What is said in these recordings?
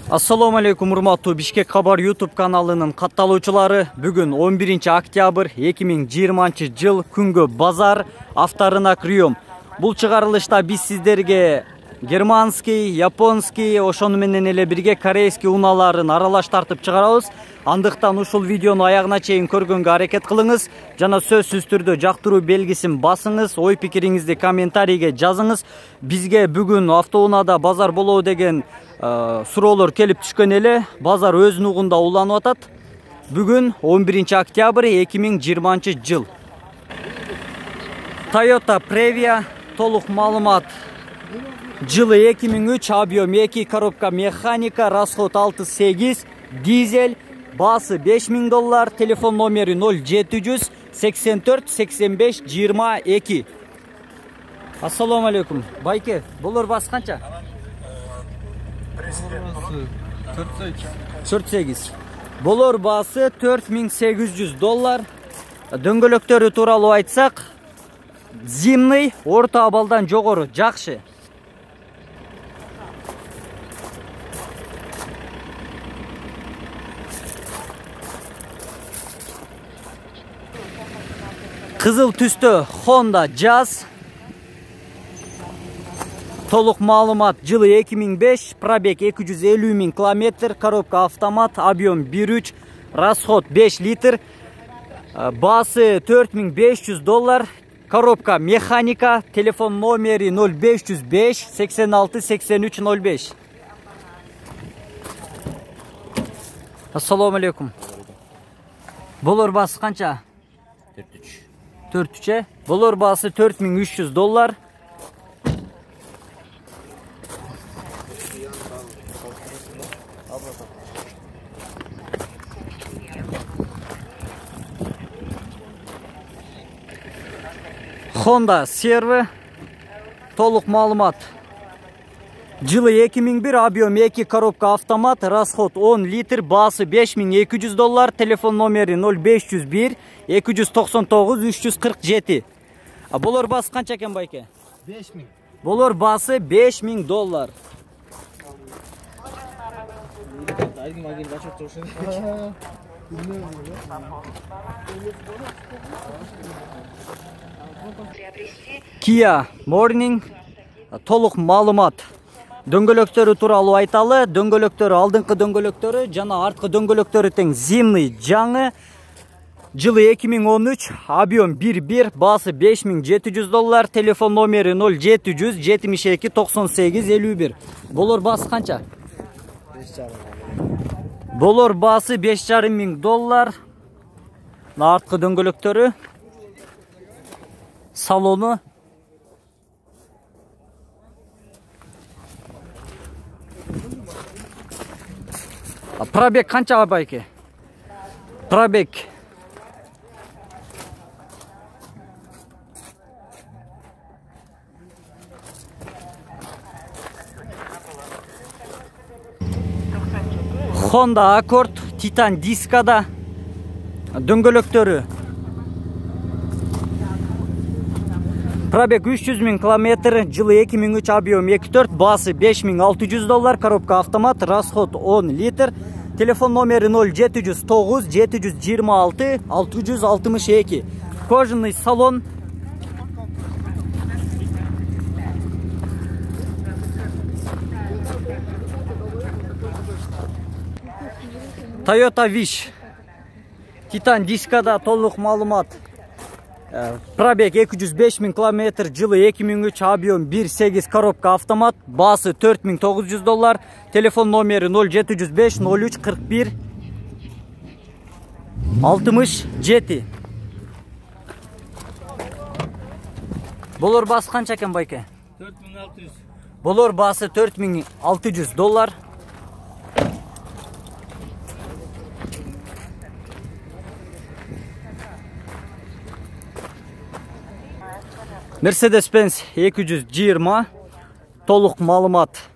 Assalamu alaikum урматтуу Бишкек Кабар YouTube каналынын катталуучулары. Бүгүн 11 октябрь 2020 жыл күнгө базар авторынак рүйөм. Бул чыгарылышта биз сиздерге германский, японский, ошону менен эле бирге корейский унааларын аралаш тартып чыгарабыз. Андыктан ушул видеону аягына чейин көргөнгө аракет кылыңыз жана сөзсүз түрдө жактыруу белгисин басыңыз, ой пикириңизди комментарийге жазыңыз. Бизге бүгүн автоунада базар болобу деген суроолор келип түшкөн эле. Базар өз нугунда уланып атат. Бүгүн 11 октябрь 2020 жыл. Toyota Previa толук маалымат. Жылы 2003, объем 2, коробка механика, расход 6,8, дизель, басы $5000, телефон номери 0700 84 85 22. Ассаламу алейкум. Байке, болор басы канча? 48. Болор басы $4800. Дөңгөлөктөрү тууралуу айтсак, зимний, орто абалдан жогору, жакшы. Кызыл түстө Honda Jazz. Толук маалымат жылы 2005, пробег 250 000 км, коробка автомат, объем 1,3, расход 5 литр, басы $4500, коробка механика, телефон номери 0505 86 83 05. Ассаламу алейкум. Болор басы канча? 4,3. Болор басы $4300. Honda Serve, толук маалымат. Жылы 2001, объем 2, коробка автомат, расход 10 литр, басы $5200, телефон номери 0501 299 347. Болор басы канча экен байке? 5000. Болор басы $5000. Kia Morning, толук маалымат. Дөңгөлөктөрү тууралуу айталы. Дөңгөлөктөрү, алдыңкы дөңгөлөктөрү жана арткы дөңгөлөктөрү тең зимний, жаңы. Жылы 2013, объем 1,1, басы $5700, телефон номери 0700 72 98 51. Болор басы канча? 5,5. Болор басы $5500. Арткы дөңгөлөктөрү, салону. Пробег канча байке? Пробег Honda Accord Titan дискада. Дөңгөлөктөрү, пробег 300 000 км, жылы 2003, объем 2,4, басы $5600, коробка автомат, расход 10 литр, телефон номери 0709 726 662. Кожаный салон. Toyota Wish Titan дискада, толук маалымат. Пробег 205 000 км, жылы 2003, объем 1,8, коробка автомат, басы $4900, телефон номери 0705 03 41 67. Болор басы канча экен байке? 4600. Болор басы $4600. Mercedes-Benz 220, толук маалымат.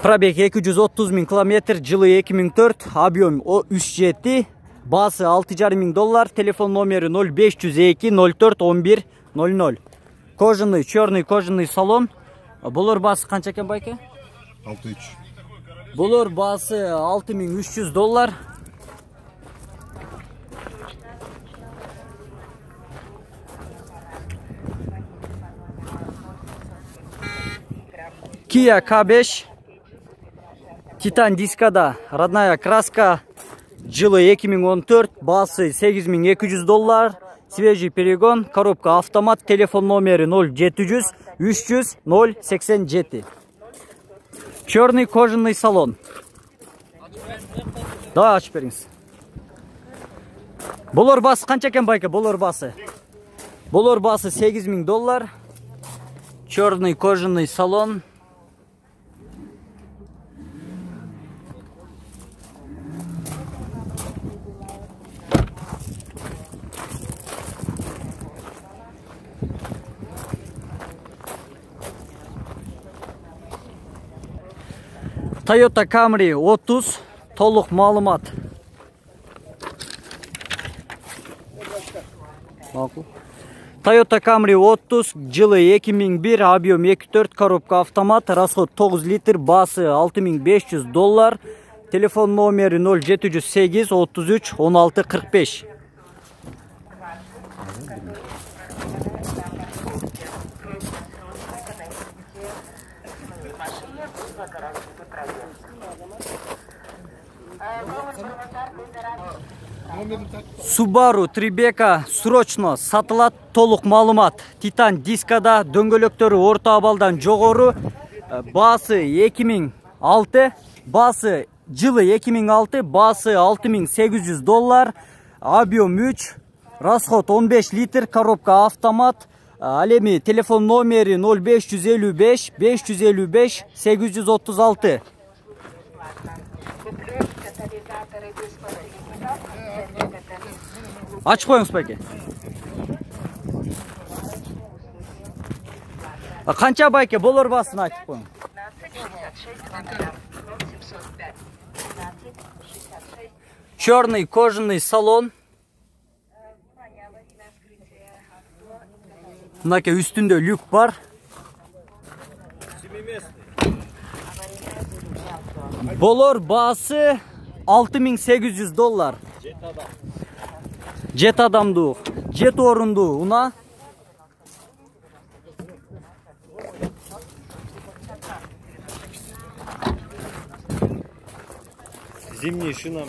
Пробег 230 000 км, жылы 2004, объем 3,7, басы $6500, телефон номери 0502 04 11 00. Кожаный, черный кожаный салон. Болор басы канча экен байке? 6,3. Bulur bası 6300 dolar. Kia K5 Titan Diskada родная краска жылы 2014, басы 8200 доллар, свежий перегон, коробка автомат, телефон номері 0700 300 087. Черный кожаный салон. Да, açıp беріңіз. Болор басы қанша екен байка? Болор басы 8000 доллар. Черный кожаный салон. Toyota Camry 30, толық малымат. Toyota Camry 30, жылы 2001, объем 2.4, коробка автомат, расход 9 литр, басы 6500 доллар, телефон номері 0708 33 16 45. Subaru Tribeca срочно сатылат, толық малымат. Titan Diskada дөңгөлөктөрү орто абалдан жогору, басы 2006, басы жылы 2006, басы 6800 доллар, объем 3, расход 15 литр, коробка автомат. Алеми телефон номері 0555 555 836. Açık koyunuz peki. Kança bayke bolor basını açık koyun. Черный кожаный салон. Mınaki üstünde lük var. Bolor bası 6800 dollar. Jet adamdı. Jet orundu una. Zimni şuna mı?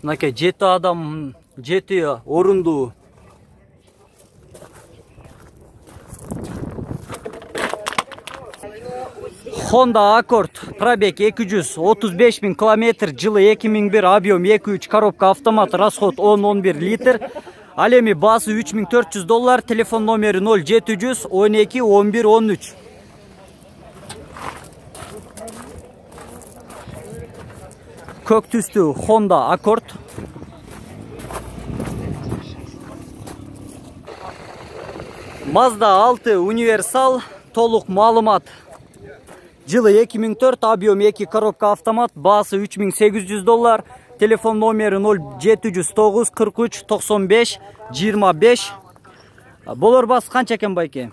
Mınaki jet adam, jeti orundu. Honda Accord, пробег 235 000 км, жылы 2001, объем 2.3, коробка автомат, расход 10-11 литр. Алеми басы 3400 доллар, телефон номері 0700 12 11 13. Көк түстүү Honda Accord. Mazda 6 универсал, толық малымат. Жылы 2004, объем 2, коробка автомат, басы 3800 доллар, телефон номері 0709 43 95 25. Болор басы қанша екен байке?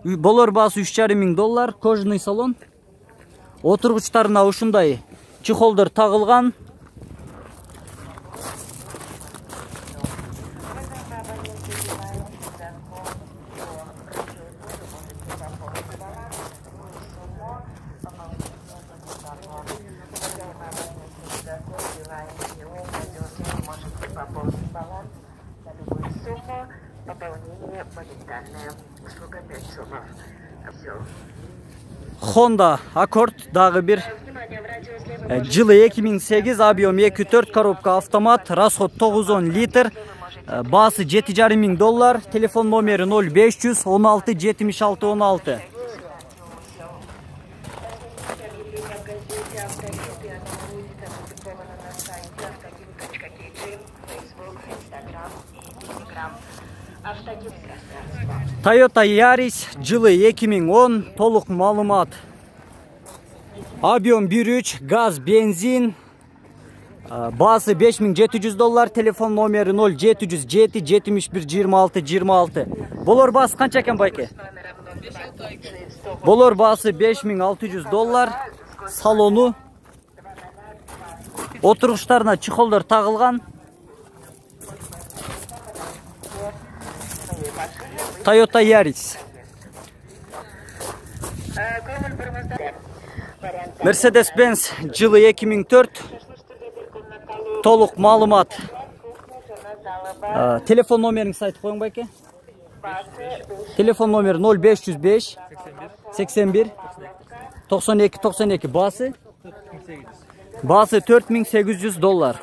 Болор басы 3500 доллар, кожаный салон. Отырғыштарына ушундай чехолдор тағылған. Honda Accord дағы bir жылы 2008, объем 2.4, коробка автомат, расход 9-10 литр, басы 7500 доллар, телефон номері 0500 16 76 16. Toyota Yaris, жылы 2010, толық малымат. Объем 1.3, газ, бензин, басы 5700 доллар, телефон номері 0707 71 26 26. Болор басы қанша екен байке? Болор басы 5600 доллар, Salonu. Oturuşlarına çikollar takılgan. Toyota Yaris. Mercedes-Benz yılı 2004. Толық malumat. Telefon numarını sayıp koyun belki. Telefon numara 0505 81 92 92 bası. Bası $4800.